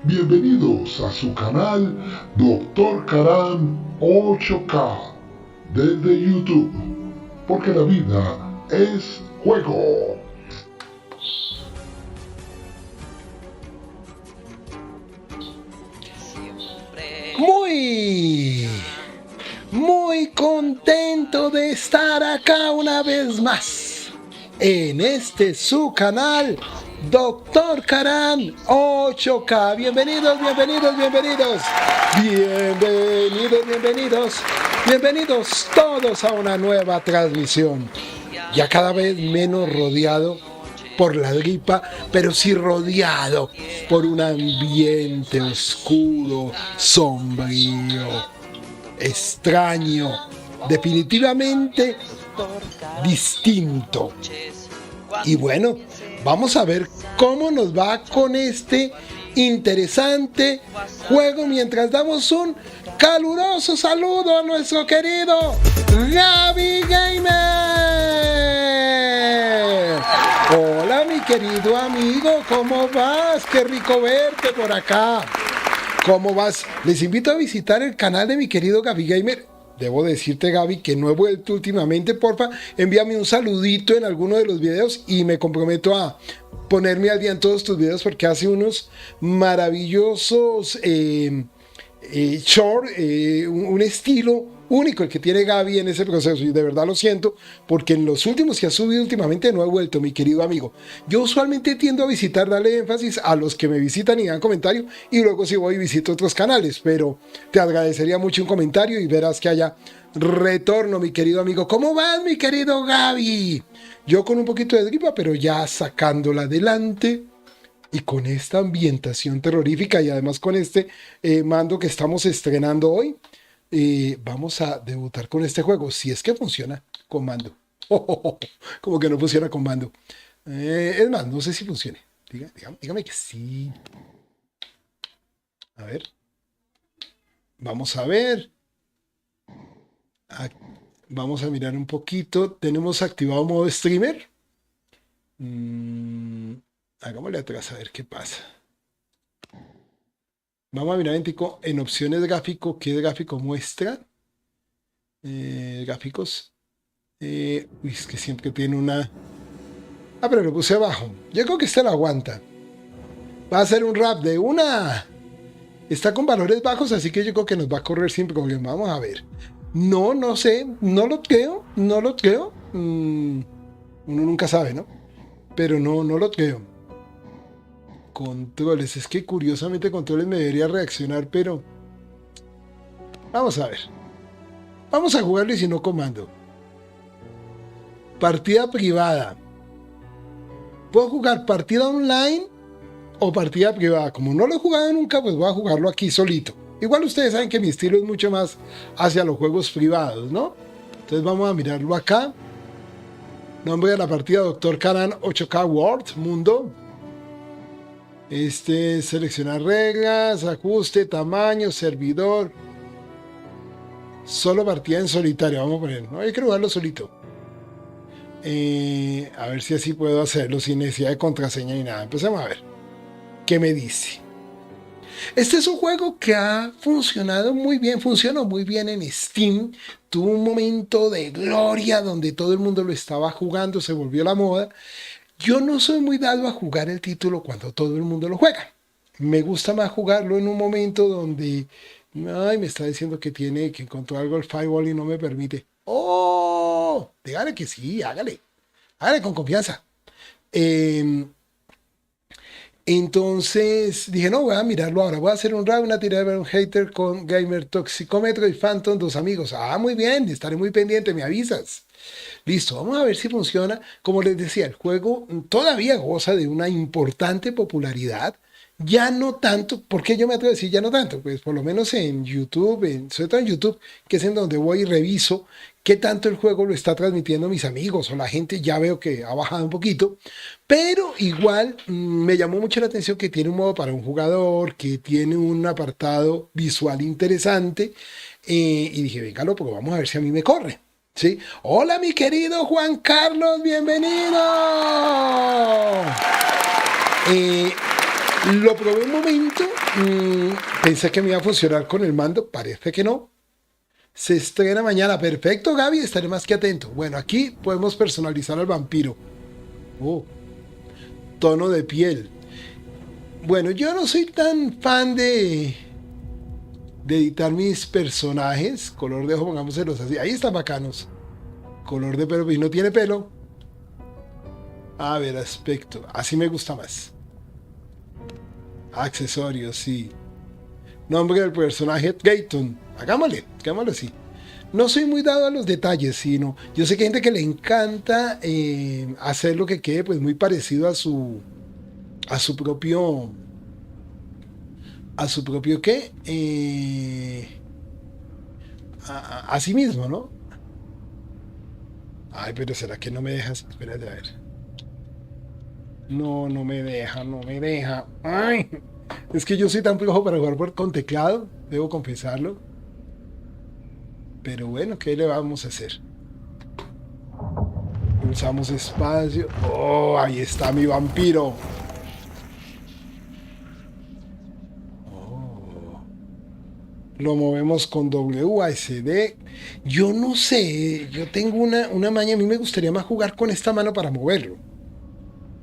Bienvenidos a su canal Dr. Karan 8K desde YouTube, porque la vida es juego. Muy contento de estar acá una vez más en este su canal Dr. Karan 8K. Bienvenidos todos a una nueva transmisión. Ya cada vez menos rodeado por la gripa, pero sí rodeado por un ambiente oscuro, sombrío, extraño, definitivamente distinto. Y bueno, vamos a ver cómo nos va con este interesante juego mientras damos un caluroso saludo a nuestro querido Gaby Gamer. Hola, mi querido amigo, ¿cómo vas? Qué rico verte por acá. ¿Cómo vas? Les invito a visitar el canal de mi querido Gaby Gamer. Debo decirte, Gaby, que no he vuelto últimamente. Porfa, envíame un saludito en alguno de los videos y me comprometo a ponerme al día en todos tus videos porque hace unos maravillosos short, un estilo único el que tiene Gaby en ese proceso, y de verdad lo siento porque en los últimos que ha subido últimamente no he vuelto, mi querido amigo. Yo usualmente tiendo a visitar, darle énfasis a los que me visitan y dan comentario, y luego si voy y visito otros canales, pero te agradecería mucho un comentario y verás que haya retorno, mi querido amigo. ¿Cómo vas, mi querido Gaby? Yo con un poquito de gripa, pero ya sacándola adelante. Y con esta ambientación terrorífica y además con este mando que estamos estrenando hoy, vamos a debutar con este juego, si es que funciona con mando. Como que no funciona con mando. Es más, no sé si funcione. Dígame que sí. A ver. Vamos a ver. Vamos a mirar un poquito. Tenemos activado modo streamer. Hagámosle atrás a ver qué pasa. Vamos a mirar en opciones gráfico, ¿qué gráfico muestra? Gráficos. Es que siempre tiene una... pero lo puse abajo. Yo creo que este lo aguanta. Va a ser un rap de una... Está con valores bajos, así que yo creo que nos va a correr sin problema. Vamos a ver. No sé. No lo creo. Uno nunca sabe, ¿no? Pero no lo creo. Controles, es que curiosamente controles me debería reaccionar, pero vamos a ver. Vamos a jugarlo y si no comando. Partida privada. Puedo jugar partida online o partida privada. Como no lo he jugado nunca, pues voy a jugarlo aquí solito. Igual ustedes saben que mi estilo es mucho más hacia los juegos privados, ¿no? Entonces vamos a mirarlo acá. Nombre de la partida: Dr. Karan 8K World Mundo. Seleccionar reglas, ajuste, tamaño, servidor. Solo partida en solitario, vamos a poner. No hay que jugarlo solito. A ver si así puedo hacerlo sin necesidad de contraseña ni nada. Empecemos a ver qué me dice. Este es un juego que ha funcionado muy bien, funcionó muy bien en Steam. Tuvo un momento de gloria donde todo el mundo lo estaba jugando, se volvió la moda. Yo no soy muy dado a jugar el título cuando todo el mundo lo juega. Me gusta más jugarlo en un momento donde me está diciendo que tiene que encontrar algo el firewall y no me permite. ¡Oh! Dígale que sí, hágale con confianza. Entonces dije, no, voy a mirarlo ahora. Voy a hacer un rap, una tirada de un hater con Gamer Toxicómetro y Phantom, 2 amigos. Muy bien, estaré muy pendiente, me avisas. Listo, vamos a ver si funciona. Como les decía, el juego todavía goza de una importante popularidad. Ya no tanto, ¿por qué yo me atrevo a decir ya no tanto? Pues por lo menos en YouTube, sobre todo en YouTube, que es en donde voy y reviso qué tanto el juego lo está transmitiendo mis amigos o la gente. Ya veo que ha bajado un poquito, pero igual me llamó mucho la atención que tiene un modo para un jugador, que tiene un apartado visual interesante, y dije, venga, lo probamos a ver si a mí me corre. ¿Sí? Hola, mi querido Juan Carlos, bienvenido. Lo probé un momento, pensé que me iba a funcionar con el mando, parece que no. Se estrena mañana, perfecto Gaby, estaré más que atento. Bueno, aquí podemos personalizar al vampiro. Oh, tono de piel. Bueno, yo no soy tan fan de editar mis personajes. Color de ojo, pongámoselos así. Ahí están bacanos. Color de pelo, y no tiene pelo. A ver, aspecto. Así me gusta más. Accesorios, sí. Nombre del personaje, Gayton. Hagámoslo así. No soy muy dado a los detalles, sino yo sé que hay gente que le encanta hacer lo que quede pues muy parecido a su propio qué a sí mismo, ¿no? Ay, pero será que no me dejas, espérate a ver. No me deja. Ay, es que yo soy tan flojo para jugar con teclado, debo confesarlo. Pero bueno, ¿qué le vamos a hacer? Pulsamos espacio. Oh, ahí está mi vampiro. Oh. Lo movemos con WASD. Yo no sé, yo tengo una maña. A mí me gustaría más jugar con esta mano para moverlo.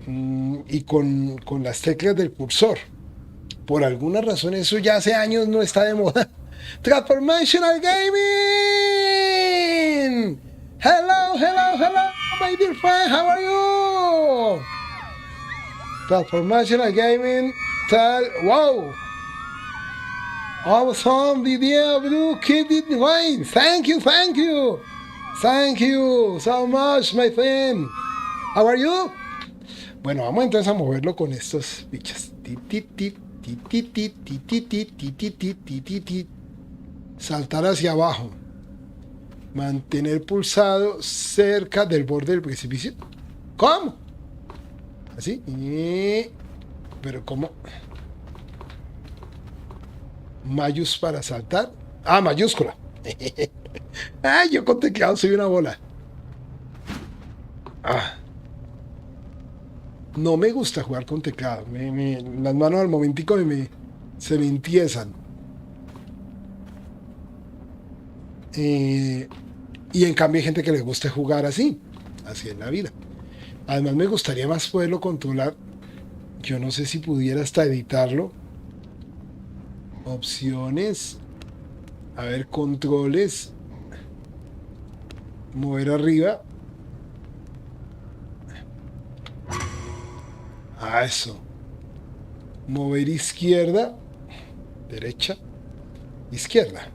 Y con las teclas del cursor. Por alguna razón eso ya hace años no está de moda. Transformational Gaming! Hello, my dear friend, how are you? Transformational Gaming, wow! Awesome video, blue kid wine. Thank you so much, my friend. How are you? Bueno, vamos entonces a moverlo con estos bichos. Saltar hacia abajo. Mantener pulsado cerca del borde del precipicio. ¿Cómo? Así. Pero ¿cómo? Mayús para saltar. Ah, mayúscula. Ay, yo con teclado soy una bola. No me gusta jugar con teclado. Las manos al momentico se me entiezan. Y en cambio hay gente que le gusta jugar así en la vida. Además me gustaría más poderlo controlar. Yo no sé si pudiera hasta editarlo. Opciones. A ver, controles. Mover arriba. Eso. Mover izquierda. Derecha. Izquierda.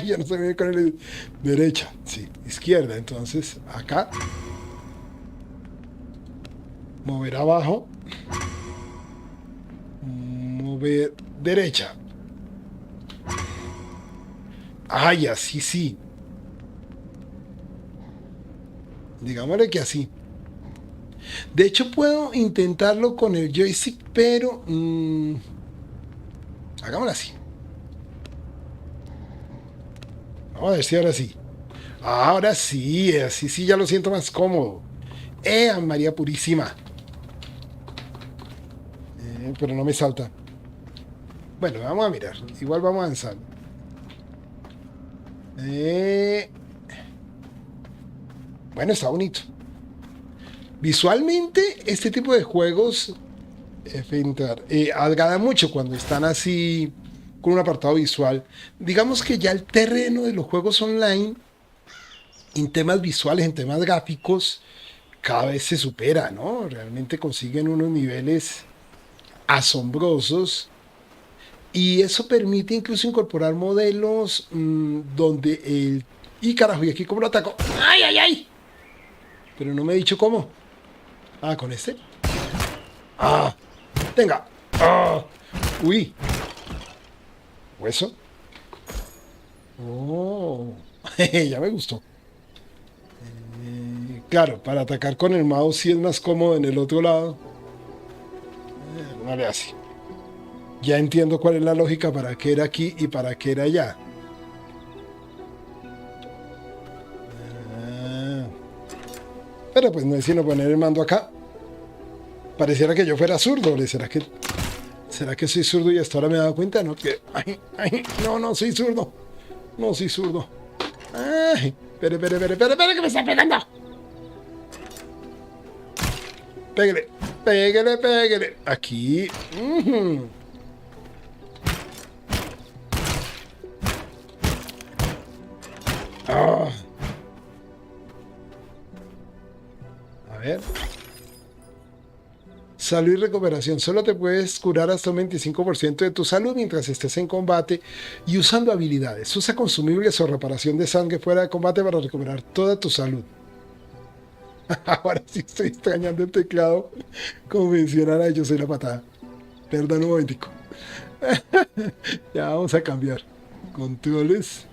Yo no sé bien con el derecha, sí, izquierda. Entonces, acá. Mover abajo. Mover derecha. Ay, así sí. Digámosle que así. De hecho, puedo intentarlo con el joystick, pero hagámoslo así. Vamos a ver si ahora sí. Ahora sí, así sí ya lo siento más cómodo. María Purísima. Pero no me salta. Bueno, vamos a mirar. Igual vamos a avanzar. Bueno, está bonito. Visualmente, este tipo de juegos agrada mucho cuando están así con un apartado visual. Digamos que ya el terreno de los juegos online en temas visuales, en temas gráficos, cada vez se supera, ¿no? Realmente consiguen unos niveles asombrosos y eso permite incluso incorporar modelos donde el... ¡Y carajo! ¿Y aquí cómo lo ataco? ¡Ay! Pero no me he dicho cómo. Con este. Venga. Uy. Hueso. Oh. Ya me gustó. Claro, para atacar con el mouse sí es más cómodo en el otro lado. No le hace. Ya entiendo cuál es la lógica para qué era aquí y para qué era allá. Pero pues no es sino poner el mando acá. Pareciera que yo fuera zurdo. ¿Será que ¿Será que soy zurdo y hasta ahora me he dado cuenta? No, que... Ay, ay, no, no soy zurdo. No soy zurdo. Ay, espere, que me está pegando. Pégale. Aquí. Ah. A ver. Salud y recuperación. Solo te puedes curar hasta un 25% de tu salud mientras estés en combate y usando habilidades. Usa consumibles o reparación de sangre fuera de combate para recuperar toda tu salud. Ahora sí estoy extrañando el teclado convencional. Yo soy la patada. Perdón un momentico. Ya vamos a cambiar. Controles.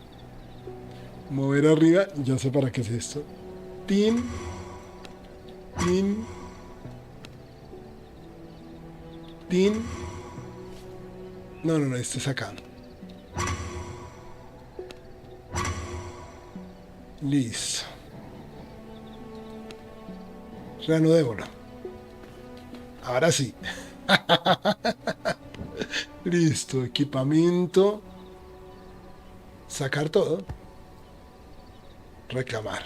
Mover arriba. Ya sé para qué es esto. Tin. No, este es acá. Listo. Reanudémoslo. Ahora sí. Listo, equipamiento. Sacar todo. Reclamar.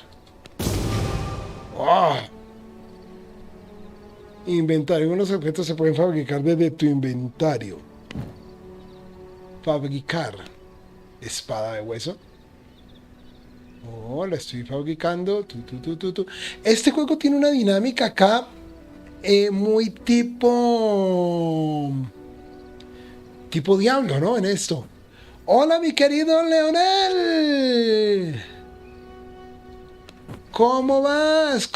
¡Oh! Inventario. Unos objetos se pueden fabricar desde tu inventario. Fabricar. Espada de hueso. Oh, la estoy fabricando. Este juego tiene una dinámica acá muy tipo Diablo, ¿no? En esto. Hola, mi querido Leonel. ¿Cómo vas?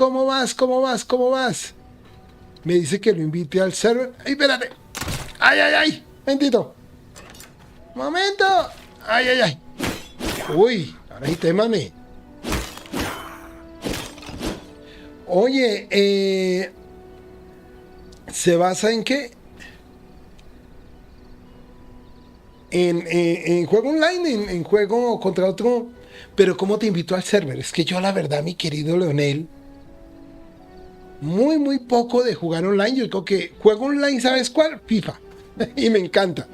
Me dice que lo invite al server. ¡Ay, espérate! ¡Ay! ¡Bendito! ¡Momento! ¡Ay! Uy, ahora sí témame. Oye, ¿se basa en qué? En juego online, en juego contra otro. Pero ¿cómo te invito al server? Es que yo, la verdad, mi querido Leonel, muy poco de jugar online. Yo creo que juego online, ¿sabes cuál? FIFA. Y me encanta.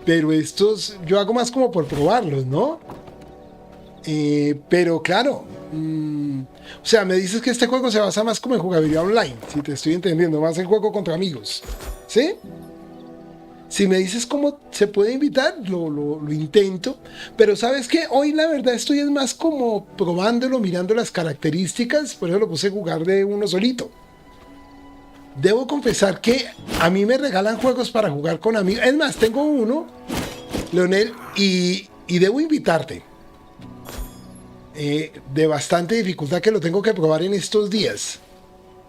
Pero estos yo hago más como por probarlos, ¿no? Pero claro, o sea, me dices que este juego se basa más como en jugabilidad online, si te estoy entendiendo, más en juego contra amigos, ¿sí? Si me dices cómo se puede invitar, lo intento, pero ¿sabes qué? Hoy la verdad estoy es más como probándolo, mirando las características, por eso lo puse a jugar de uno solito. Debo confesar que a mí me regalan juegos para jugar con amigos, es más, tengo uno, Leonel, y debo invitarte. De bastante dificultad, que lo tengo que probar en estos días.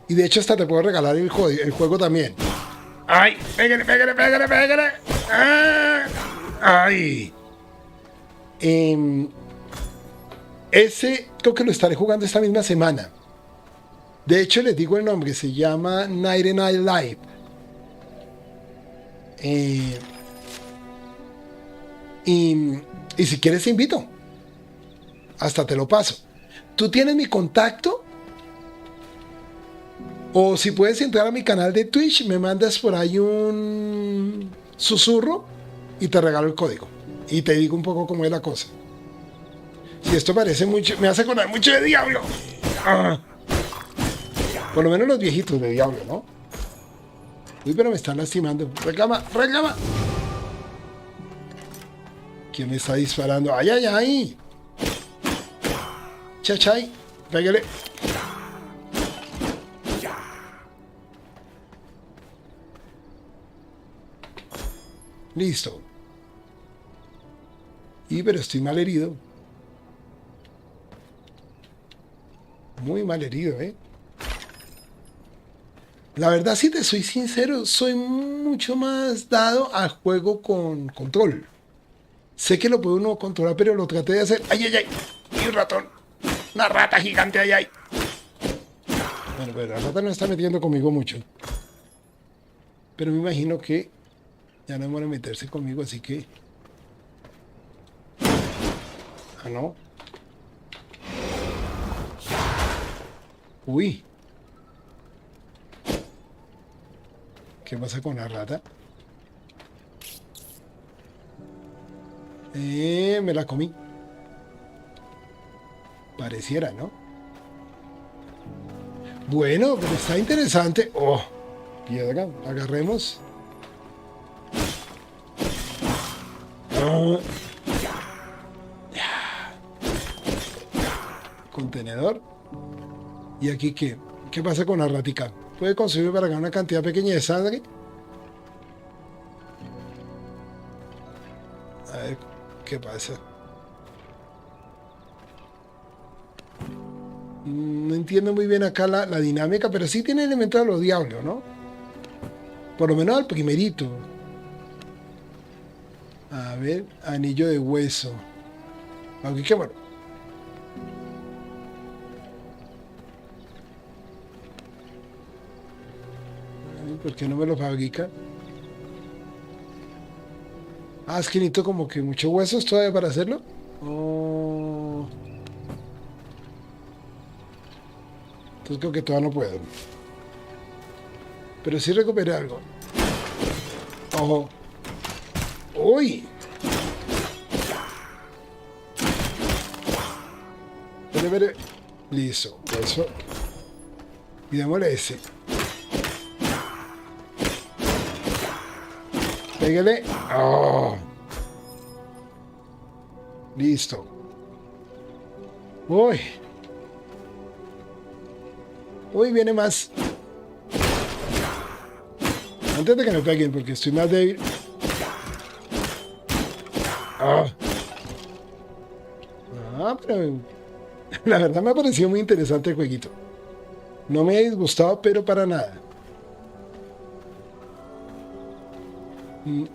Y de hecho hasta te puedo regalar el juego también. ¡Ay! ¡Pégale! ¡Ah! ¡Ay! Ese creo que lo estaré jugando esta misma semana. De hecho les digo el nombre, se llama Night Live. Y si quieres te invito. Hasta te lo paso. ¿Tú tienes mi contacto? O si puedes entrar a mi canal de Twitch, me mandas por ahí un susurro y te regalo el código. Y te digo un poco cómo es la cosa. Si esto parece mucho, me hace acordar mucho de Diablo. Ah. Por lo menos los viejitos de Diablo, ¿no? Uy, pero me están lastimando. Reclama. ¿Quién me está disparando? ¡Ay! Chachay, pégale. Listo. Pero estoy mal herido. Muy mal herido, ¿eh? La verdad, si te soy sincero, soy mucho más dado al juego con control. Sé que lo puede uno controlar, pero lo traté de hacer. ¡Ay! ¡Y un ratón! ¡Una rata gigante! ¡Ay! Bueno, pero la rata no está metiendo conmigo mucho. Pero me imagino que ya no van a meterse conmigo, así que... Ah, no. Uy. ¿Qué pasa con la rata? Me la comí. Pareciera, ¿no? Bueno, pero está interesante. Oh, piedra, agarremos. Ah. Contenedor. ¿Y aquí qué? ¿Qué pasa con la ratica? ¿Puede consumir para ganar una cantidad pequeña de sangre? A ver, ¿qué pasa? No entiendo muy bien acá la dinámica, pero sí tiene elementos de los diablos, ¿no? Por lo menos al primerito. A ver, anillo de hueso. Aquí qué bueno. ¿Por qué no me lo fabrica? Ah, es que necesito como que muchos huesos todavía para hacerlo. Oh. Entonces creo que todavía no puedo. Pero sí recuperé algo. Ojo. ¡Uy! Espere. Listo. Eso. Y démosle ese. Pégale. Oh. Listo. Uy. Uy, viene más. Antes de que me peguen, porque estoy más débil. Oh. Ah, pero la verdad me ha parecido muy interesante el jueguito. No me ha disgustado, pero para nada.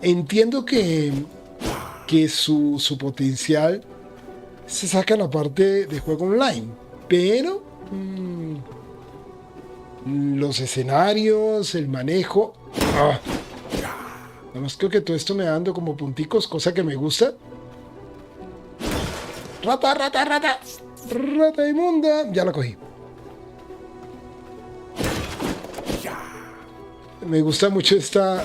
Entiendo que su potencial se saca en la parte de juego online, pero los escenarios, el manejo. Además creo que todo esto me va dando como punticos, cosa que me gusta. Rata, rata, rata. Rata inmunda. Ya la cogí. Me gusta mucho esta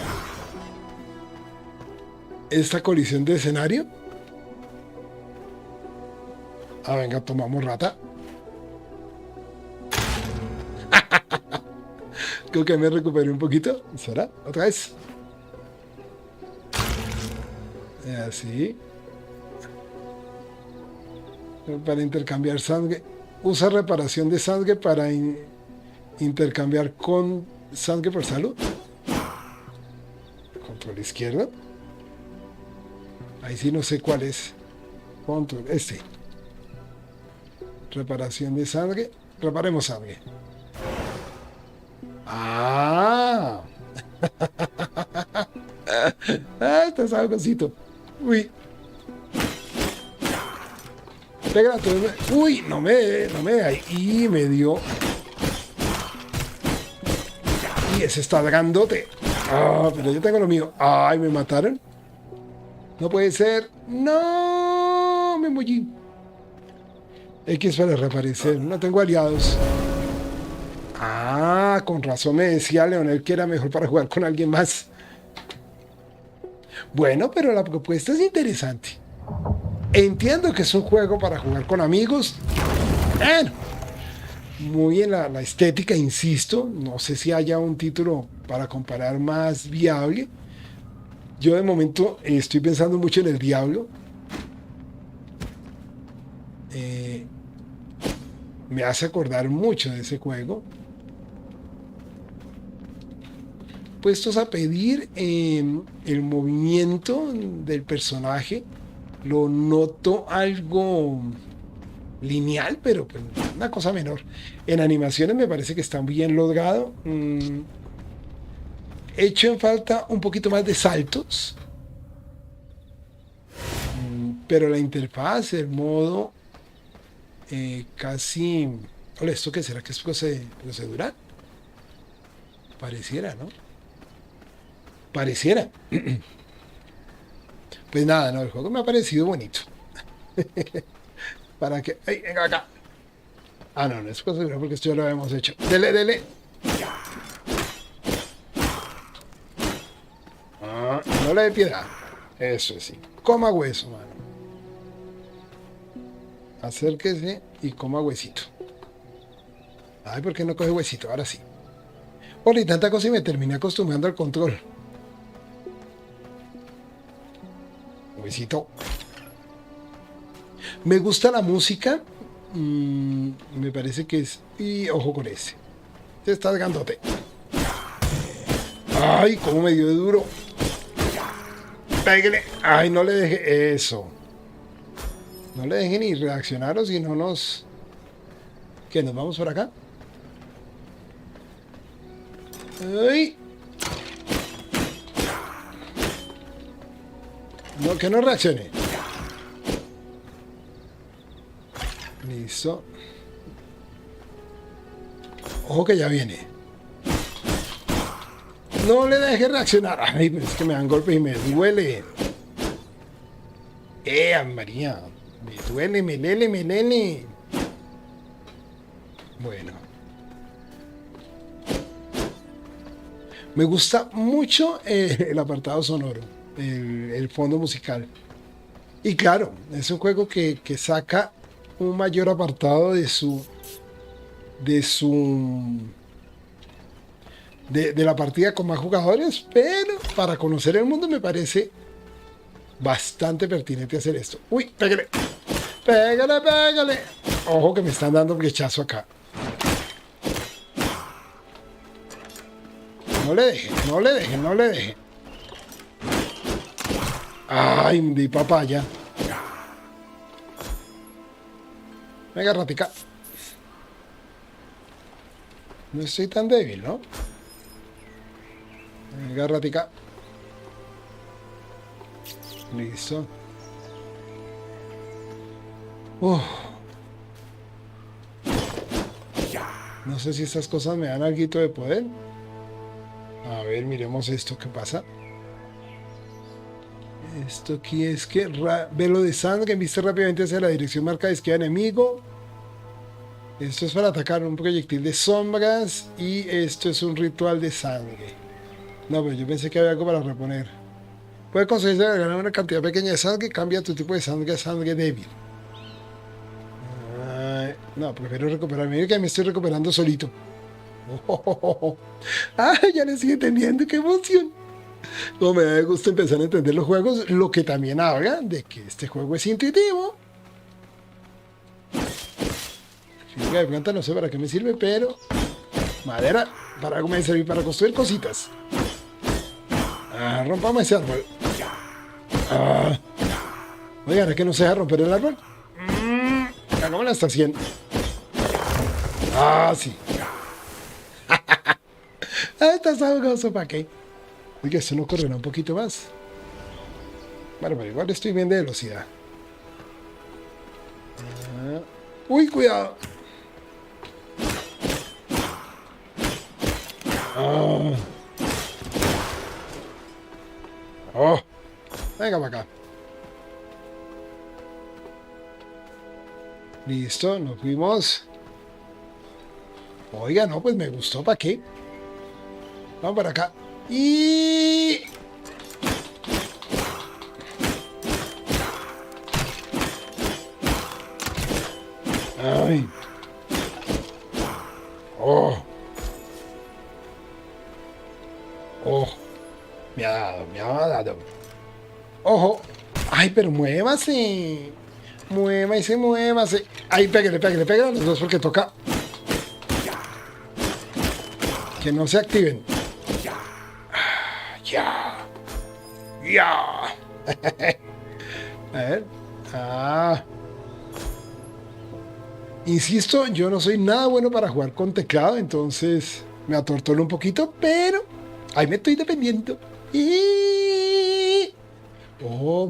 colisión de escenario. Ah, venga, tomamos rata. Creo que me recuperé un poquito. ¿Será? ¿Otra vez? Así. Para intercambiar sangre. Usa reparación de sangre para intercambiar con sangre por salud. Control izquierdo. Ahí sí no sé cuál es. Control este. Reparación de sangre. Reparemos sangre. Ah. Está sabrosito. Uy. Pégala, uy, no me ahí me dio. Y ese está grandote. Ah, pero yo tengo lo mío. Ay, me mataron. No puede ser. No, me mollí. X para reaparecer. No tengo aliados. Ah, con razón me decía Leonel que era mejor para jugar con alguien más. Bueno, pero la propuesta es interesante. Entiendo que es un juego para jugar con amigos. Bueno, muy en la estética, insisto. No sé si haya un título para comparar más viable. Yo de momento estoy pensando mucho en el Diablo. Me hace acordar mucho de ese juego. Puestos a pedir el movimiento del personaje, lo noto algo lineal, pero pues, una cosa menor. En animaciones me parece que está bien logrado. Hecho en falta un poquito más de saltos, pero la interfaz, el modo casi... Hola, ¿esto qué será? ¿Que es procedural? Pareciera, ¿no? Pareciera. Pues nada, no, el juego me ha parecido bonito. Para que... ¡Ay, venga acá! Ah, no es procedural porque esto ya lo habíamos hecho. ¡Dele, dele! Ah, no le dé piedad. Eso sí. Coma hueso, mano. Acérquese y coma huesito. Ay, ¿por qué no coge huesito? Ahora sí. Por y tanta cosa y me terminé acostumbrando al control. Huesito. Me gusta la música. Me parece que es... Y ojo con ese. Te estás grandote. Ay, cómo me dio de duro. Pégale. Ay, no le deje eso. No le deje ni reaccionar o si no nos... ¿Qué? ¿Nos vamos por acá? Ay. No, que no reaccione. Listo. Ojo que ya viene. No le deje reaccionar. Ay, pero es que me dan golpes y me duele. María. Me duele, me lele, me lele. Bueno. Me gusta mucho el apartado sonoro, el fondo musical. Y claro, es un juego que saca un mayor apartado de la partida con más jugadores, pero para conocer el mundo me parece bastante pertinente hacer esto. Uy, pégale, pégale, pégale. Ojo que me están dando un flechazo acá. No le deje, no le deje, no le deje. Ay, di papaya. Venga, ratica. No estoy tan débil, ¿no? Venga, ratica. Listo. No sé si estas cosas me dan algo de poder. A ver, miremos esto, ¿qué pasa? Esto aquí es que velo de sangre, viste rápidamente hacia la dirección marca de esquiva enemigo. Esto es para atacar un proyectil de sombras. Y esto es un ritual de sangre. No, pero yo pensé que había algo para reponer. Puede conseguirse ganar una cantidad pequeña de sangre. Cambia tu tipo de sangre a sangre débil. No, prefiero recuperarme. Mira que me estoy recuperando solito. Ya le estoy entendiendo, qué emoción. No me da gusto empezar a entender los juegos, lo que también habla de que este juego es intuitivo. Física de planta no sé para qué me sirve, pero madera para algo me sirve para construir cositas. Rompamos ese árbol. Oiga, ¿ahora que no se deja romper el árbol? ¿Cómo la está haciendo? Sí. Está sabroso, ¿para qué? Oiga, esto no correrá un poquito más. Bueno, pero igual estoy bien de velocidad. Uy, cuidado. Venga para acá. Listo, nos fuimos. Oiga, no, pues me gustó, ¿para qué? Vamos para acá. Y... Ay. Me ha dado. Ojo. Ay, pero muévase. Muévase, muévase. Ay, pégale, pégale, pégale a los dos porque toca. Que no se activen. Ya. A ver. Insisto, yo no soy nada bueno para jugar con teclado, entonces me atortolo un poquito, pero ahí me estoy dependiendo.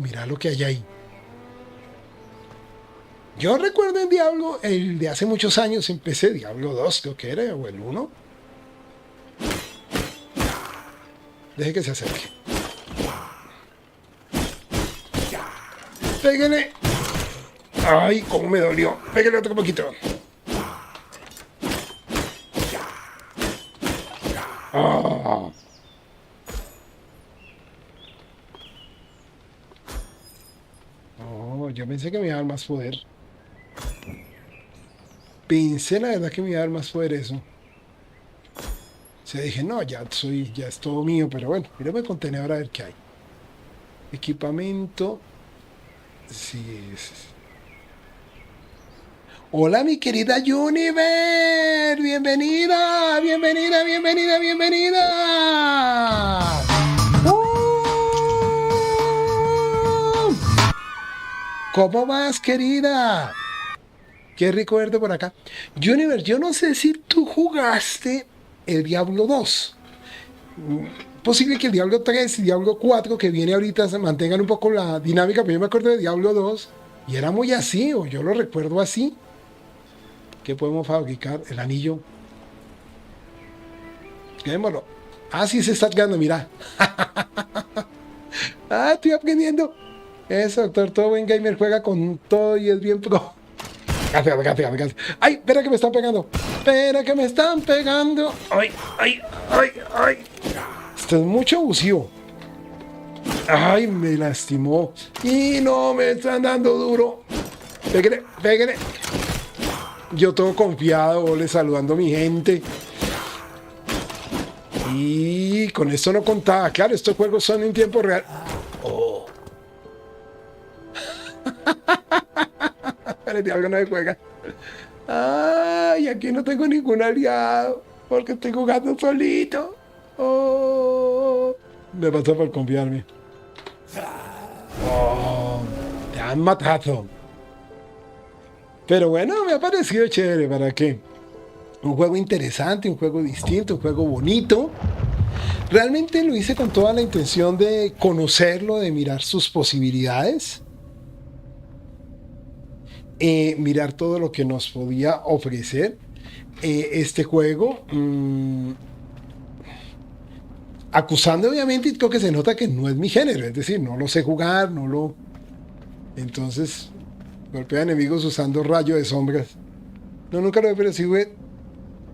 Mira lo que hay ahí. Yo recuerdo en Diablo, el de hace muchos años, empecé Diablo 2, creo que era, o el 1. Deje que se acerque. Pégale. Ay, cómo me dolió. Pégale otro poquito. Yo pensé que me iba a dar más poder. Pensé la verdad que me iba a dar más poder eso. O sea, dije, no, ya es todo mío, pero bueno, mírame el contenedor a ver qué hay. Equipamiento. Sí, Hola, mi querida Juniver. Bienvenida, bienvenida, bienvenida, bienvenida. ¿Cómo vas, querida? Qué rico verte por acá. Juniver, yo no sé si tú jugaste el Diablo 2. Posible que el Diablo 3 y Diablo 4 que viene ahorita se mantengan un poco la dinámica, pero yo me acuerdo de Diablo 2 y era muy así, o yo lo recuerdo así. ¿Qué podemos fabricar? El anillo. Quedémoslo. Ah, sí se está ganando, mira. Ah, estoy aprendiendo. Eso, doctor, todo buen gamer juega con todo y es bien pro. Gracias. Ay, espera que me están pegando. Espera que me están pegando. Ay. Esto es mucho abusivo. Ay, me lastimó. Y no me están dando duro. Pégale. Yo todo confiado, le saludando a mi gente. Y con esto no contaba. Claro, estos juegos son en tiempo real. Oh. El diablo no me juega. Ay, aquí no tengo ningún aliado. Porque estoy jugando solito. Oh. Me pasó por confiarme. Oh. Te han matado. Pero bueno, me ha parecido chévere. ¿Para qué? Un juego interesante, un juego distinto, un juego bonito. Realmente lo hice con toda la intención de conocerlo, de mirar sus posibilidades. Mirar todo lo que nos podía ofrecer este juego. Acusando obviamente, y creo que se nota que no es mi género. Es decir, no lo sé jugar, no lo... Entonces, golpea enemigos usando rayo de sombras. No, nunca lo he, pero sí jugué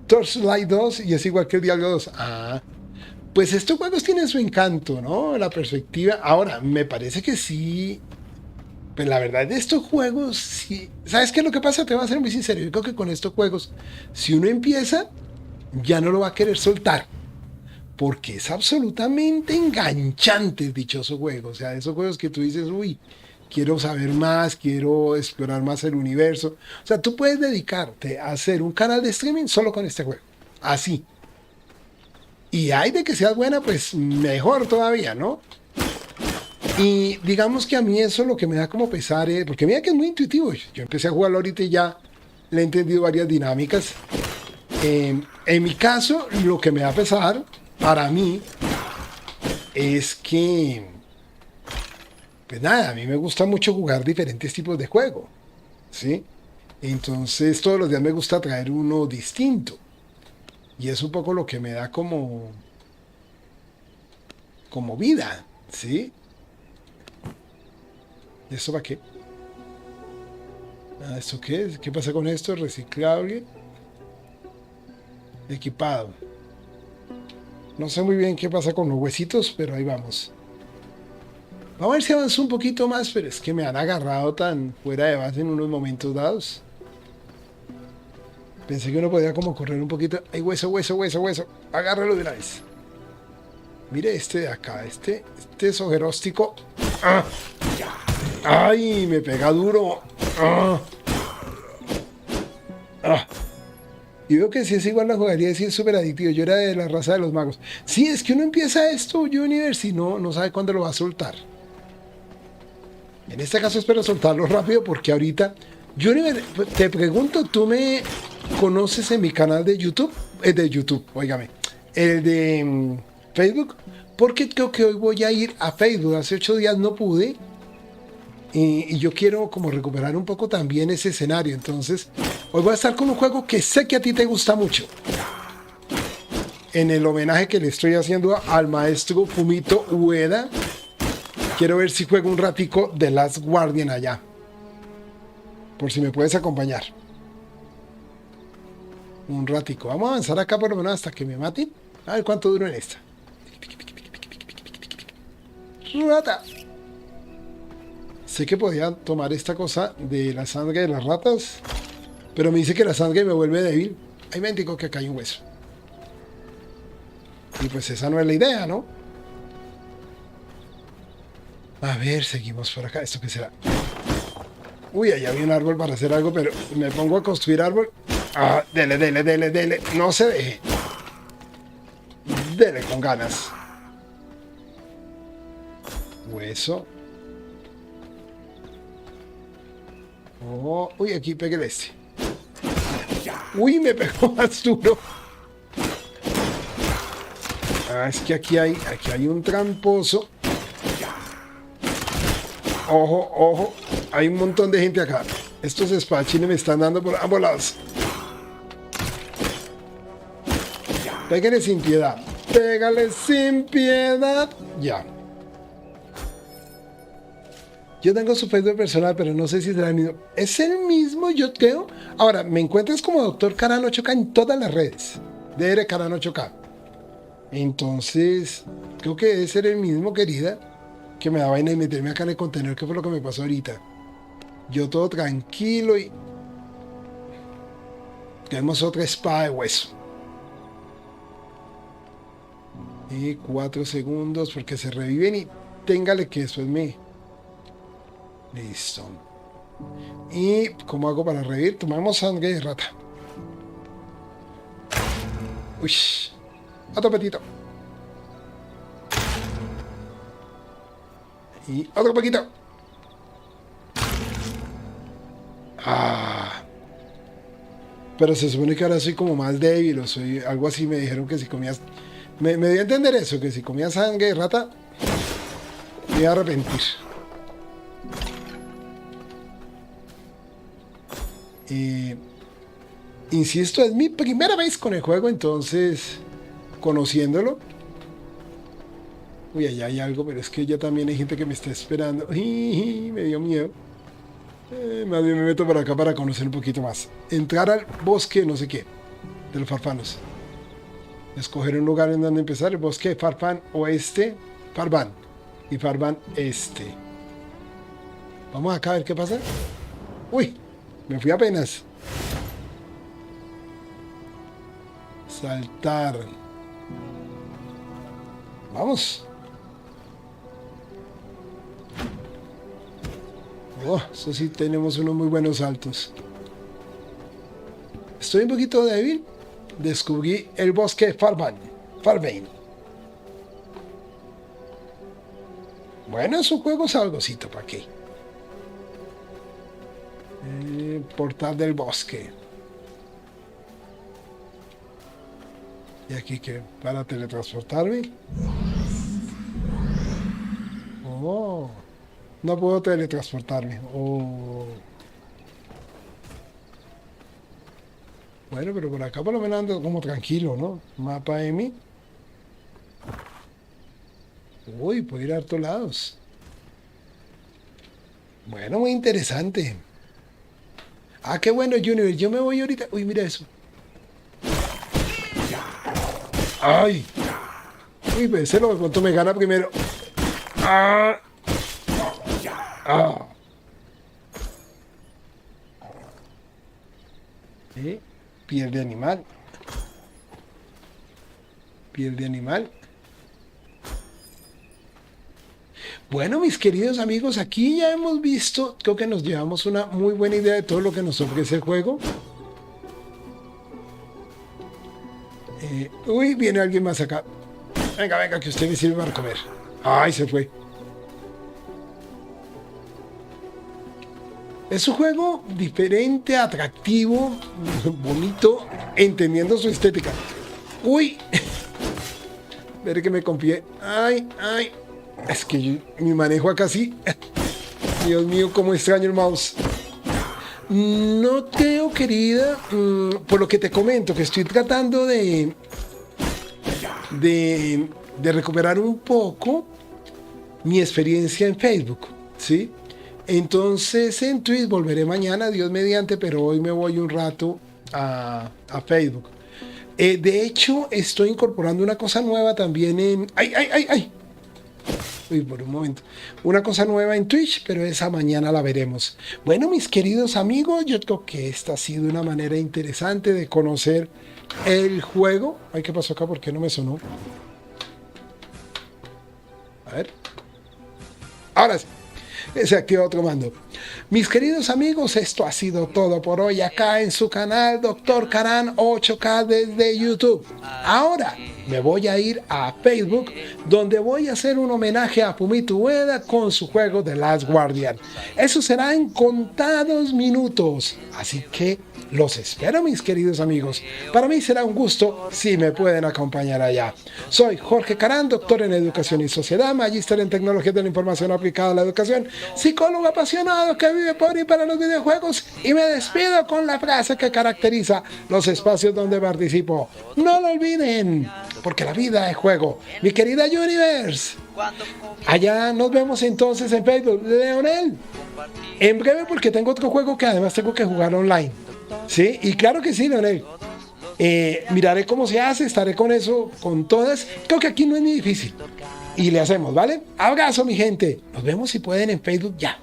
Torchlight 2 y es igual que el Diablo 2. Ah, pues estos juegos tienen su encanto, ¿no? La perspectiva. Ahora, me parece que sí. Pues la verdad de estos juegos, sí. ¿Sabes qué es lo que pasa? Te voy a ser muy sincero. Yo creo que con estos juegos, si uno empieza, ya no lo va a querer soltar. Porque es absolutamente enganchante el dichoso juego. O sea, esos juegos que tú dices, uy, quiero saber más, quiero explorar más el universo. O sea, tú puedes dedicarte a hacer un canal de streaming solo con este juego. Así. Y hay de que seas buena, pues mejor todavía, ¿no? Y digamos que a mí eso lo que me da como pesar es, porque mira que es muy intuitivo. Yo empecé a jugarlo ahorita y ya le he entendido varias dinámicas. En mi caso, lo que me da pesar para mí es que, pues nada, a mí me gusta mucho jugar diferentes tipos de juego, ¿sí? Entonces todos los días me gusta traer uno distinto. Y es un poco lo que me da como vida, ¿sí? ¿Y esto para qué? ¿Esto qué es? ¿Qué pasa con esto? Reciclable. Equipado. No sé muy bien qué pasa con los huesitos, pero ahí vamos. Vamos a ver si avanzo un poquito más, pero es que me han agarrado tan fuera de base en unos momentos dados. Pensé que uno podía como correr un poquito. ¡Ay, hueso! Agárralo de una vez. Mire este de acá, este es ojeróstico. ¡Ah! ¡Ay! Me pega duro. ¡Ah! ¡Ah! Y veo que si es igual la jugaría, si es súper adictivo. Yo era de la raza de los magos. Sí, es que uno empieza esto, Universe, y no sabe cuándo lo va a soltar. En este caso espero soltarlo rápido porque ahorita... Universe, te pregunto, ¿tú me conoces en mi canal de YouTube? De YouTube, óigame. El de Facebook. Porque creo que hoy voy a ir a Facebook. Hace 8 días no pude. Y yo quiero como recuperar un poco también ese escenario. Entonces, hoy voy a estar con un juego que sé que a ti te gusta mucho. En el homenaje que le estoy haciendo al maestro Fumito Ueda, quiero ver si juego un ratico de Last Guardian allá. Por si me puedes acompañar. Un ratico. Vamos a avanzar acá por lo menos hasta que me maten. A ver cuánto duro en esta. Rata. Sé que podía tomar esta cosa de la sangre de las ratas. Pero me dice que la sangre me vuelve débil. Ahí me indico que acá hay un hueso. Y pues esa no es la idea, ¿no? A ver, seguimos por acá. ¿Esto qué será? Uy, allá había un árbol para hacer algo, pero me pongo a construir árbol. Ah, dele, dele, dele, dele. No se deje. Dele con ganas. Hueso. Oh, uy, aquí pegué el este. Uy, me pegó más duro. Ah, es que aquí hay un tramposo. Ojo, ojo. Hay un montón de gente acá. Estos espadachines me están dando por ambos lados. Pégale sin piedad. Pégale sin piedad. Ya. Yo tengo su Facebook personal, pero no sé si será el mismo. Es el mismo, yo creo. Ahora, me encuentras como Dr. Karan 8K en todas las redes. DR Karan 8K. Entonces, creo que debe ser el mismo, querida, que me da vaina y meterme acá en el contenedor, que fue lo que me pasó ahorita. Yo todo tranquilo y... Tenemos otra espada de hueso. Y 4 segundos porque se reviven y téngale que después me... Listo. ¿Y cómo hago para revivir? Tomamos sangre de rata. Uy. Otro petito. Y otro poquito. Ah. Pero se supone que ahora soy como más débil o soy algo así. Me dijeron que si comías... Me dio a entender eso, que si comía sangre de rata me iba a arrepentir. Insisto, es mi primera vez con el juego, entonces, conociéndolo. Uy, allá hay algo, pero es que ya también hay gente que me está esperando. Me dio miedo. Más bien me meto por acá para conocer un poquito más. Entrar al bosque, no sé qué, de los farfanos. Escoger un lugar en donde empezar. El bosque de Farfán oeste, Farfán. Y Farfán este. Vamos acá a ver qué pasa. Uy, me fui apenas. Saltar. Vamos. Oh, eso sí, tenemos unos muy buenos saltos. Estoy un poquito débil. Descubrí el bosque de Farfán. Bueno, es un juego salgocito, ¿para qué? Portal del bosque. Y aquí que para teletransportarme. Oh, no puedo teletransportarme. Oh. Bueno, pero por acá por lo menos ando como tranquilo, ¿no? Mapa de mí. Uy, puedo ir a hartos lados. Bueno, muy interesante. Ah, qué bueno, Junior. Yo me voy ahorita. Uy, mira eso. ¡Ay! Uy, pues ese lo cuánto me gana primero. ¡Ah! ¡Ah! Piel de animal. Piel de animal. Bueno, mis queridos amigos, aquí ya hemos visto, creo que nos llevamos una muy buena idea de todo lo que nos ofrece el juego. Uy, viene alguien más acá. Venga, venga, que usted me sirve para comer. Ay, se fue. Es un juego diferente, atractivo, bonito, entendiendo su estética. Uy, veré que me confié. Ay, ay. Es que mi manejo acá sí. Dios mío, cómo extraño el mouse. No creo, querida, por lo que te comento, que estoy tratando de recuperar un poco mi experiencia en Facebook, ¿sí? Entonces en Twitch volveré mañana, Dios mediante, pero hoy me voy un rato a Facebook. De hecho, estoy incorporando una cosa nueva también en... ¡Ay, ay, ay, ay! Uy, por un momento. Una cosa nueva en Twitch, pero esa mañana la veremos. Bueno, mis queridos amigos, yo creo que esta ha sido una manera interesante de conocer el juego. Ay, ¿qué pasó acá? ¿Por qué no me sonó? A ver. Ahora sí. Se activa otro mando. Mis queridos amigos, esto ha sido todo por hoy acá en su canal Dr. Karan 8K desde YouTube. Ahora me voy a ir a Facebook, donde voy a hacer un homenaje a Fumito Ueda con su juego The Last Guardian. Eso será en contados minutos, así que los espero, mis queridos amigos. Para mí será un gusto si me pueden acompañar allá. Soy Jorge Karan, doctor en Educación y Sociedad, magíster en Tecnologías de la Información aplicada a la educación, psicólogo apasionado que vive por y para los videojuegos, y me despido con la frase que caracteriza los espacios donde participo. No lo olviden, porque la vida es juego. Mi querida Universe. Allá nos vemos entonces en Facebook. Leonel, en breve, porque tengo otro juego que además tengo que jugar online. Sí, y claro que sí, Leonel. Miraré cómo se hace, estaré con eso, con todas. Creo que aquí no es ni difícil. Y le hacemos, ¿vale? Abrazo, mi gente. Nos vemos si pueden en Facebook ya.